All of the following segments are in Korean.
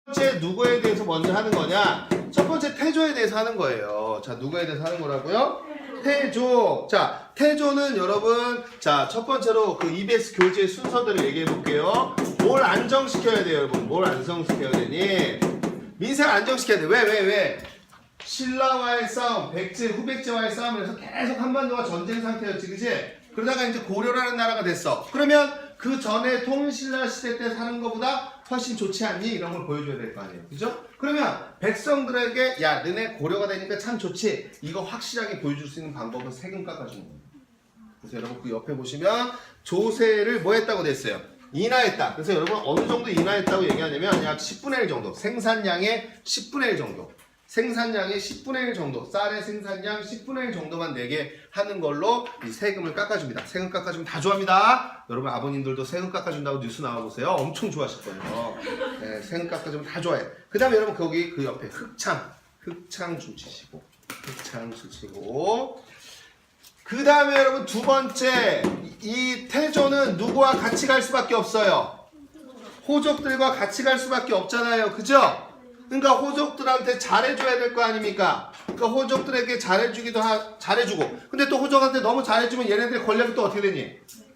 번째 누구에 대해서 먼저 하는 거냐? 첫 번째 태조에 대해서 하는 거예요. 자, 누구에 대해서 하는 거라고요? 태조. 자, 태조는 여러분, 자, 첫 번째로 그 EBS 교재 순서들을 얘기해 볼게요. 뭘 안정시켜야 돼요, 여러분? 뭘 안정시켜야 되니? 민생 안정시켜야 돼. 왜? 신라와의 싸움, 백제, 후백제와의 싸움을 해서 계속 한반도가 전쟁 상태였지, 그지? 그러다가 이제 고려라는 나라가 됐어. 그러면 그 전에 통일신라 시대 때 사는 것보다 훨씬 좋지 않니? 이런 걸 보여줘야 될 거 아니에요. 그죠? 그러면 백성들에게 야, 너네 고려가 되니까 참 좋지. 이거 확실하게 보여줄 수 있는 방법은 세금 깎아주는 거예요. 그래서 여러분 그 옆에 보시면 조세를 뭐 했다고 됐어요? 인하했다. 그래서 여러분 어느 정도 인하했다고 얘기하냐면 약 10분의 1 정도. 생산량의 10분의 1 정도. 생산량의 10분의 1 정도, 쌀의 생산량 10분의 1 정도만 내게 하는 걸로 이 세금을 깎아줍니다. 세금 깎아주면 다 좋아합니다. 여러분 아버님들도 세금 깎아준다고 뉴스 나와보세요. 엄청 좋아하실 거예요. 네, 세금 깎아주면 다 좋아해. 그 다음에 여러분 거기 그 옆에 흑창 춤추시고, 그 다음에 여러분 두 번째, 이 태조는 누구와 같이 갈 수밖에 없어요? 호족들과 같이 갈 수밖에 없잖아요. 그죠? 그러니까 호족들한테 잘해줘야 될 거 아닙니까? 그러니까 호족들에게 잘해주고 근데 또 호족한테 너무 잘해주면 얘네들의 권력이 또 어떻게 되니?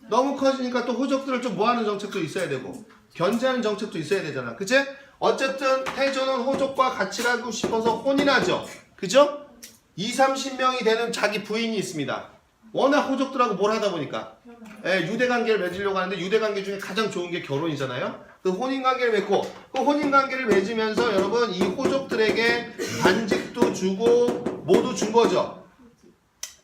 너무 커지니까 또 호족들을 좀 모아는 정책도 있어야 되고 견제하는 정책도 있어야 되잖아. 그치? 어쨌든 태조는 호족과 같이 가고 싶어서 혼인하죠. 그죠? 20-30명이 되는 자기 부인이 있습니다. 워낙 호족들하고 뭘 하다 보니까 유대관계를 맺으려고 하는데 유대관계 중에 가장 좋은 게 결혼이잖아요. 그 혼인관계를 맺고 그 혼인관계를 맺으면서 여러분 이 호족들에게 반직도 주고 모두 준 거죠.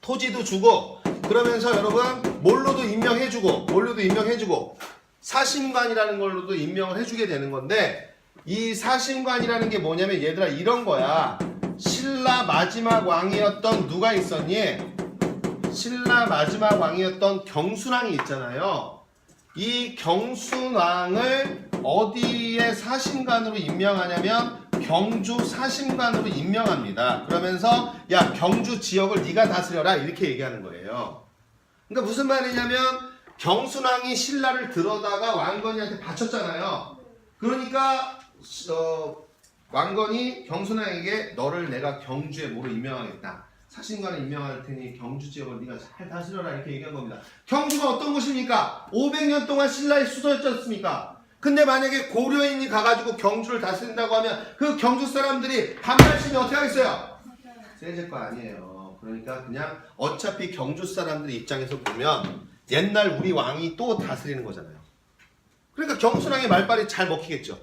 토지도 주고 그러면서 여러분 몰로도 임명해주고 사신관이라는 걸로도 임명을 해주게 되는 건데 이 사신관이라는 게 뭐냐면 얘들아 이런 거야. 신라 마지막 왕이었던 누가 있었니? 신라 마지막 왕이었던 경순왕이 있잖아요. 이 경순왕을 어디에 사신관으로 임명하냐면 경주 사신관으로 임명합니다. 그러면서 야 경주 지역을 네가 다스려라 이렇게 얘기하는 거예요. 그러니까 무슨 말이냐면 경순왕이 신라를 들어다가 왕건이한테 바쳤잖아요. 그러니까 왕건이 경순왕에게 너를 내가 경주에 뭐로 임명하겠다. 사신관을 임명할 테니 경주 지역을 네가 잘 다스려라 이렇게 얘기한 겁니다. 경주가 어떤 곳입니까? 500년 동안 신라의 수도였지 않습니까? 근데 만약에 고려인이 가가지고 경주를 다스린다고 하면 그 경주 사람들이 반발심이 어떻게 하겠어요? 세질 거 아니에요. 그러니까 그냥 어차피 경주 사람들 입장에서 보면 옛날 우리 왕이 또 다스리는 거잖아요. 그러니까 경순왕의 말빨이 잘 먹히겠죠.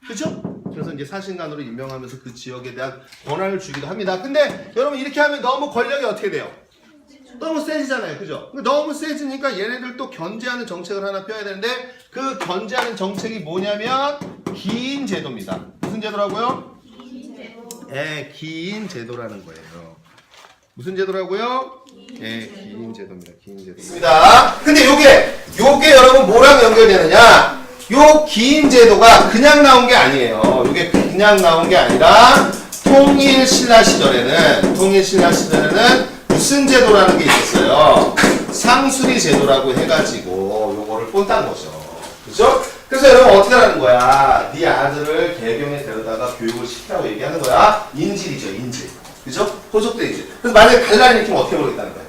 그죠? 그래서 이제 사신관으로 임명하면서 그 지역에 대한 권한을 주기도 합니다. 근데 여러분 이렇게 하면 너무 권력이 어떻게 돼요? 너무 세지잖아요. 그죠? 너무 세지니까 얘네들 또 견제하는 정책을 하나 펴야 되는데 그 견제하는 정책이 뭐냐면 기인 제도입니다. 무슨 제도라고요? 네, 기인 제도라는 거예요. 무슨 제도라고요? 네, 기인 제도입니다. 기인 제도입니다. 근데 요게 여러분 뭐랑 연결되느냐? 요 기인 제도가 그냥 나온 게 아니에요. 이게 그냥 나온 게 아니라 통일신라 시절에는 무슨 제도라는 게 있었어요? 상수리 제도라고 해가지고 요거를 꼰딴 거죠. 그죠? 그래서 여러분 어떻게 하는 거야? 네 아들을 개경에 데려다가 교육을 시키라고 얘기하는 거야. 인질이죠, 인질. 그죠? 호족대 인질. 그래서 만약에 갈라리 일으키면 어떻게 모르겠다는 거예요?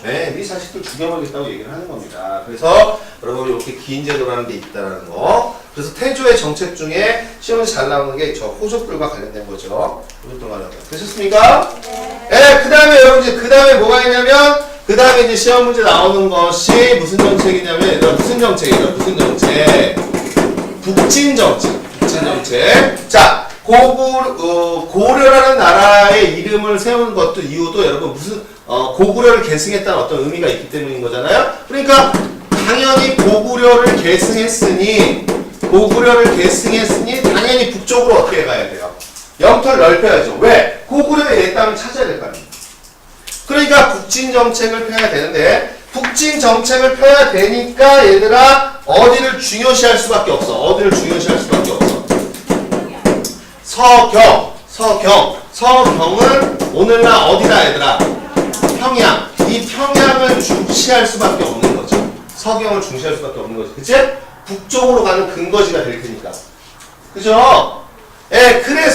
네, 네 자식들 죽여버리겠다고 얘기를 하는 겁니다. 그래서 여러분 이렇게 기인 제도라는 게 있다라는 거. 그래서 태조의 정책 중에 시험에서 잘 나오는 게 저 호족들과 관련된 거죠. 호족들 관련된 거. 되셨습니까? 네, 그 다음에 여러분 이제 그 다음에 뭐가 있냐면 그 다음에 이제 시험 문제 나오는 것이 무슨 정책이냐면 얘들아 무슨 정책이죠? 북진 정책. 자, 고려라는 나라의 이름을 세우는 것도 이유도 여러분 무슨 고구려를 계승했다는 어떤 의미가 있기 때문인 거잖아요. 그러니까 당연히 고구려를 계승했으니 당연히 북쪽으로 어떻게 가야 돼요? 영토를 넓혀야죠. 왜? 고구려의 옛 땅을 찾아야 될 거 아니에요. 그러니까 북진 정책을 펴야 되는데 북진 정책을 펴야 되니까 얘들아 어디를 중요시할 수밖에 없어. 서경은 오늘날 어디다 얘들아? 평양. 이 평양을 중시할 수밖에 없는 거죠. 서경을 중시할 수밖에 없는 거죠. 그치? 북쪽으로 가는 근거지가 될 테니까. 그죠?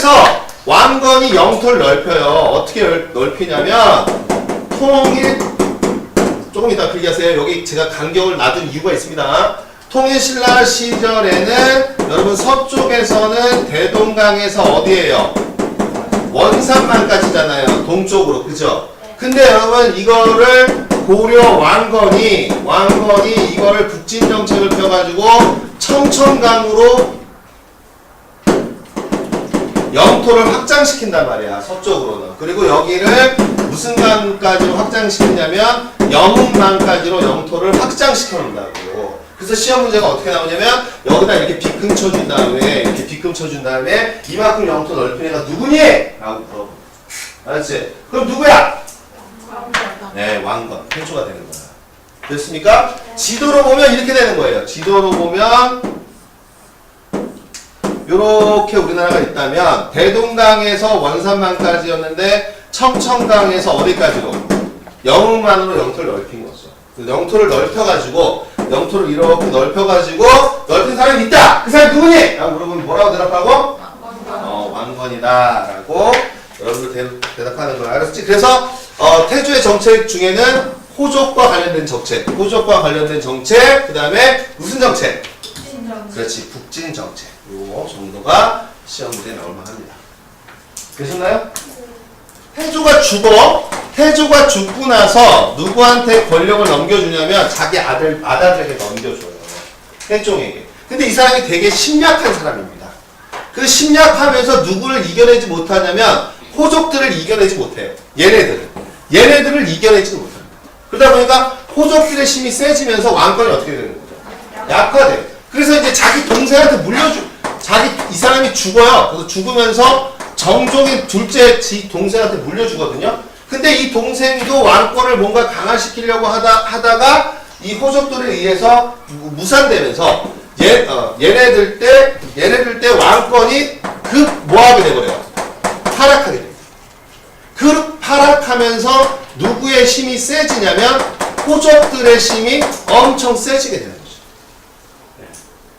그래서 왕건이 영토를 넓혀요. 어떻게 넓히냐면 통일 조금 이따 필기하세요. 여기 제가 간격을 놔둔 이유가 있습니다. 통일신라 시절에는 여러분 서쪽에서는 대동강에서 어디예요? 원산만까지잖아요. 동쪽으로. 그죠? 근데 여러분 이거를 고려 왕건이 이거를 북진 정책을 펴가지고 청천강으로 영토를 확장시킨단 말이야. 서쪽으로는. 그리고 여기를 무슨 강까지로 확장시켰냐면 영흥강까지로 영토를 확장시켜 놓는다고. 그래서 시험 문제가 어떻게 나오냐면 여기다 이렇게 비금 쳐준 다음에 이만큼 영토 넓힌 애가 누구니? 라고 물어봐. 알았지? 그럼 누구야? 네, 왕건. 태조가 되는 거야. 됐습니까? 지도로 보면 이렇게 되는 거예요. 지도로 보면 요렇게 우리나라가 있다면 대동강에서 원산만까지였는데 청천강에서 어디까지로? 영흥만으로 영토를 넓힌 거죠. 영토를 영토를 이렇게 넓혀가지고 넓힌 사람이 있다! 그 사람이 누구니? 라고 물어보면 뭐라고 대답하고? 왕건이다 라고 여러분들 대답하는 거야. 알았지? 그래서 태조의 정책 중에는 호족과 관련된 정책, 그 다음에 무슨 정책? 그렇지, 북진 정책. 요 정도가 시험 문제에 나올 만합니다. 되셨나요? 태조가 죽고 나서 누구한테 권력을 넘겨주냐면 자기 아들에게 넘겨줘요. 태종에게. 근데 이 사람이 되게 심약한 사람입니다. 그 심약하면서 누구를 이겨내지 못하냐면 호족들을 이겨내지 못해요. 얘네들을 이겨내지 못합니다. 그러다 보니까 호족들의 힘이 세지면서 왕권이 어떻게 되는 거죠? 약화돼요. 그래서 이제 자기 동생한테 이 사람이 죽어요. 그래서 죽으면서 정종인 둘째 동생한테 물려주거든요. 근데 이 동생도 왕권을 뭔가 강화시키려고 하다가 이 호족들에 의해서 무산되면서 얘네들 때 왕권이 뭐하게 돼버려요? 타락하게 돼요. 타락하면서 누구의 힘이 세지냐면 호족들의 힘이 엄청 세지게 되는 거죠.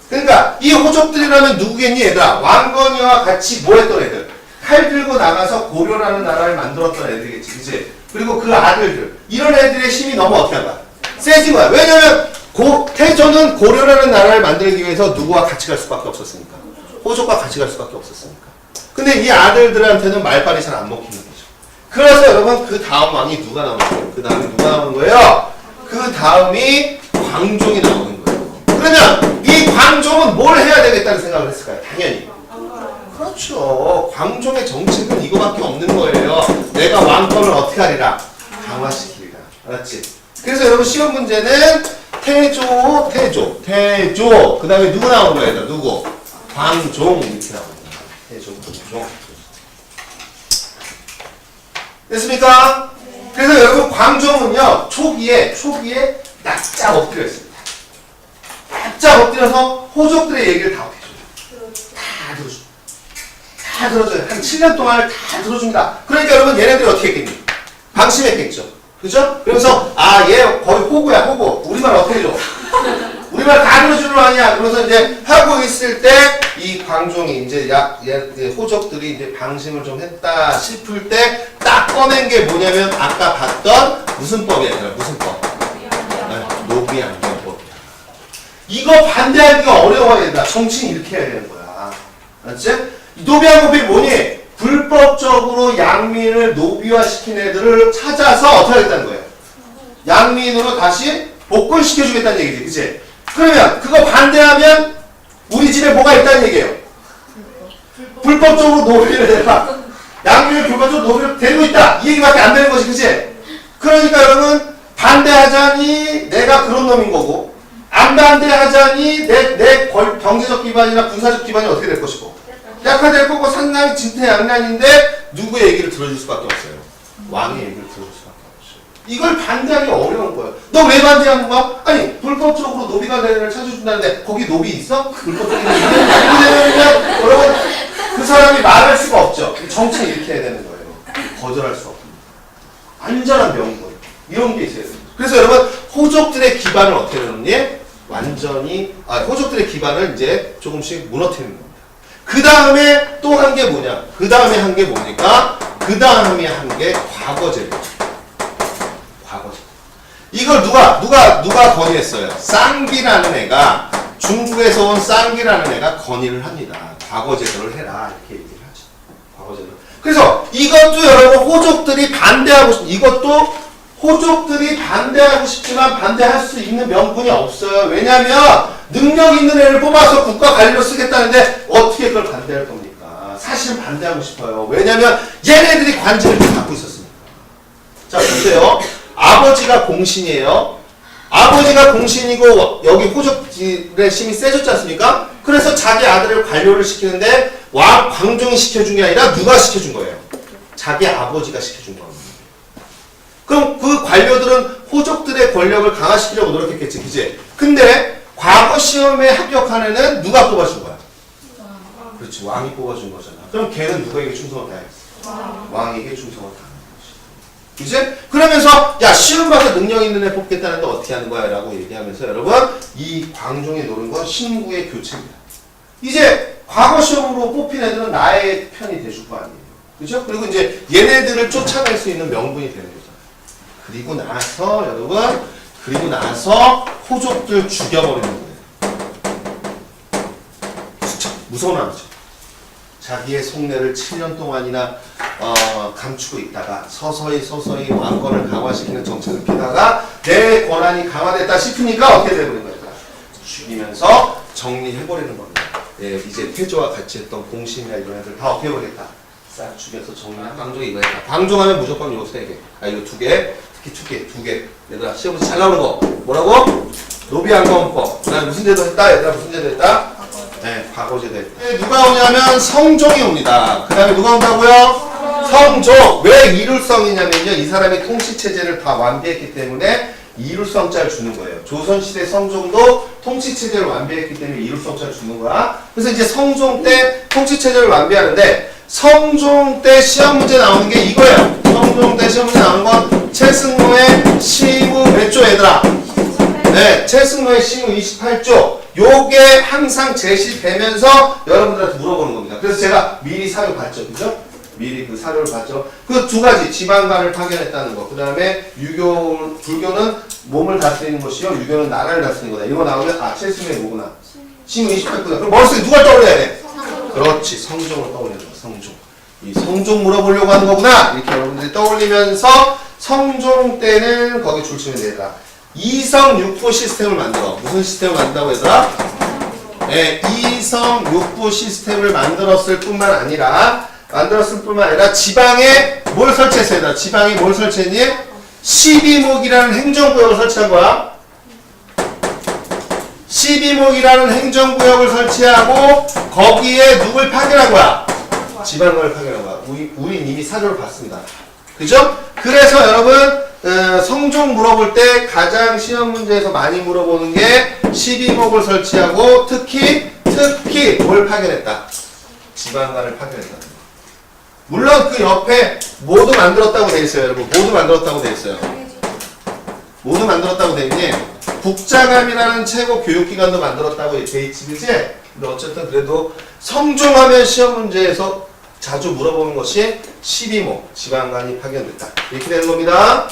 그러니까 이 호족들이라면 누구겠니 얘들아? 왕건이와 같이 뭐 했던 애들? 칼 들고 나가서 고려라는 나라를 만들었던 애들이겠지, 그치? 그리고 그 아들들, 이런 애들의 힘이 너무 어떻게 한다? 세진 거야. 왜냐면 태조는 고려라는 나라를 만들기 위해서 누구와 같이 갈 수밖에 없었으니까. 호족과 같이 갈 수밖에 없었으니까. 근데 이 아들들한테는 말빨이 잘 안 먹히는 거죠. 그래서 여러분 그 다음 왕이 누가 나오는 거예요? 그 다음이 광종이 나오는 거예요. 그러면 이 광종은 뭘 해야 되겠다는 생각을 했을까요? 당연히. 그렇죠. 광종의 정책은 이거밖에 없는 거예요. 내가 왕권을 어떻게 하리라? 강화시키리라. 알았지? 그래서 여러분 시험 문제는 태조. 그 다음에 누구 나오는 거예요? 누구? 광종 이렇게 나오는 거예요. 태조, 광종. 됐습니까? 네. 그래서 여러분 광종은요 초기에 납작 엎드렸습니다. 납작 엎드려서 호족들의 얘기를 다 해줘요. 다 들어줘요. 한 7년 동안 다 들어줍니다. 그러니까 여러분 얘네들이 어떻게 했겠니? 방심했겠죠. 그죠? 그러면서 얘 거의 호구야, 호구. 우리말 어떻게 해줘? 우리말 다 들어주는 거 아니야. 그러면서 이제 하고 있을 때 이 광종이 이제 호족들이 이제 방심을 좀 했다 싶을 때 딱 꺼낸 게 뭐냐면 아까 봤던 무슨 법이야? 무슨 법? 노비안경법. 이거 반대하기가 어려워야 된다. 정치는 이렇게 해야 되는 거야. 알았지? 노비안경법이 뭐니? 불법적으로 양민을 노비화시킨 애들을 찾아서 어떻게 하겠다는 거예요? 양민으로 다시 복권시켜주겠다는 얘기지, 그치? 그러면 그거 반대하면 우리 집에 뭐가 있다는 얘기예요? 불법적으로 노비를 내가 양민을 불법적으로 노비를 데리고 있다, 이 얘기밖에 안 되는 것이, 그치? 그러니까 여러분 반대하자니 내가 그런 놈인 거고, 안 반대하자니 내 경제적 기반이나 군사적 기반이 어떻게 될 것이고 약화될 거고 상당히 진퇴양난인데 누구의 얘기를 들어줄 수밖에 없어요? 왕의 얘기를 들어줄 수밖에 없어요. 이걸 반대하기 어려운 거예요. 너 왜 반대하는 거야? 아니 불법적으로 노비가 되는 찾아준다는데 거기 노비 있어? 불법적인 노비 되면 여러분 그 사람이 말할 수가 없죠. 정치는 이렇게 해야 되는 거예요. 거절할 수 없고 안전한 명분 이런 게 있어야 돼요. 그래서 여러분 호족들의 기반을 어떻게 하느니? 완전히 호족들의 기반을 이제 조금씩 무너뜨리는 겁니다. 그 다음에 또 한 게 뭐냐? 그 다음에 한 게 뭡니까? 그 다음에 한 게 과거제도. 과거제도. 이걸 누가 건의했어요? 쌍기라는 애가, 중국에서 온 쌍기라는 애가 건의를 합니다. 과거제도를 해라. 이렇게 얘기를 하죠. 과거제도. 그래서 이것도 여러분 호족들이 반대하고 이것도 호족들이 반대하고 싶지만 반대할 수 있는 명분이 없어요. 왜냐하면 능력 있는 애를 뽑아서 국가 관리로 쓰겠다는데 어떻게 그걸 반대할 겁니까? 사실은 반대하고 싶어요. 왜냐하면 얘네들이 관직을 좀 갖고 있었으니까. 자, 보세요. 아버지가 공신이에요. 아버지가 공신이고 여기 호족들의 힘이 세졌지 않습니까? 그래서 자기 아들을 관료를 시키는데 왕 광종이 시켜준 게 아니라 누가 시켜준 거예요? 자기 아버지가 시켜준 겁니다. 그럼 그 관료들은 호족들의 권력을 강화시키려고 노력했겠지, 그지? 근데 과거 시험에 합격한 애는 누가 뽑아준 거야? 그렇지, 왕이 뽑아준 거잖아. 그럼 걔는 누구에게 충성을 다했어? 왕에게 충성을 다하는 거지. 그지? 그러면서 야, 시험 봐서 능력 있는 애 뽑겠다는데 어떻게 하는 거야? 라고 얘기하면서 여러분, 이 광종이 노린 건 신구의 교체입니다. 이제 과거 시험으로 뽑힌 애들은 나의 편이 돼줄 거 아니에요. 그죠? 그리고 이제 얘네들을 쫓아낼 수 있는 명분이 되는 거죠. 그리고 나서 여러분, 그리고 나서 호족들 죽여버리는 거예요. 무서운 아버지. 자기의 속내를 7년 동안이나 감추고 있다가 서서히 왕권을 강화시키는 정책을 피다가 내 권한이 강화됐다 싶으니까 어떻게 되버린 거예요? 죽이면서 정리해버리는 겁니다. 예, 이제 태조와 같이 했던 공신이나 이런 애들 다 어떻게 해버리겠다? 싹 죽여서 정리한 광종이 이거 했다. 광종하면 무조건 요 3개. 아, 이거 2개. 특히 2개. 얘들아, 시험에서 잘 나오는 거. 뭐라고? 노비안검법. 그 다음에 무슨 제도 했다? 얘들아, 무슨 제도 했다? 네, 과거제도 했다. 누가 오냐면 성종이 옵니다. 그 다음에 누가 온다고요? 성종. 왜 이룰성이냐면요. 이 사람이 통치체제를 다 완비했기 때문에 이룰성자를 주는 거예요. 조선시대 성종도 통치체제를 완비했기 때문에 이룰성자를 주는 거야. 그래서 이제 성종 때 통치체제를 완비하는데 성종 때 시험 문제 나오는 게 이거예요. 성종 때 시험 문제 나오는 건 최승로의 시무 몇 조 얘들아? 네, 최승로의 시무 28조. 요게 항상 제시되면서 여러분들한테 물어보는 겁니다. 그래서 제가 미리 사료 봤죠. 그죠? 미리 그 사료를 봤죠. 그 2가지, 지방간을 파견했다는 거. 그 다음에 불교는 몸을 다스리는 것이요. 유교는 나라를 다스리는 거다. 이거 나오면, 아, 최승로의 뭐구나. 시무 28조다. 그럼 머릿속에 누가 떠올려야 돼? 그렇지, 성종을 떠올려야 돼. 성종. 이 성종 물어보려고 하는 거구나. 이렇게 여러분들이 떠올리면서 성종 때는 거기 줄치면 되더라. 이성육부 시스템을 만들어. 무슨 시스템을 만든다고 얘들아? 네, 이성육부 시스템을 만들었을 뿐만 아니라 지방에 뭘 설치했어요? 얘들아? 지방에 뭘 설치했니? 12목이라는 행정구역을 설치한 거야. 12목이라는 행정구역을 설치하고 거기에 누굴 파견한 거야? 지방을 파견한 거야. 우리 이미 사료를 봤습니다. 그죠? 그래서 여러분 성종 물어볼 때 가장 시험 문제에서 많이 물어보는 게 12목을 설치하고 특히 뭘 파견했다? 지방관을 파견했다. 물론 그 옆에 모두 만들었다고 돼 있어요. 여러분 모두 만들었다고 돼 있어요. 모두 만들었다고 돼 있니? 국장감이라는 최고 교육기관도 만들었다고 돼 있지, 그치? 근데 어쨌든 그래도 성종하면 시험 문제에서 자주 물어보는 것이 12목 지방관이 파견됐다. 이렇게 되는 겁니다.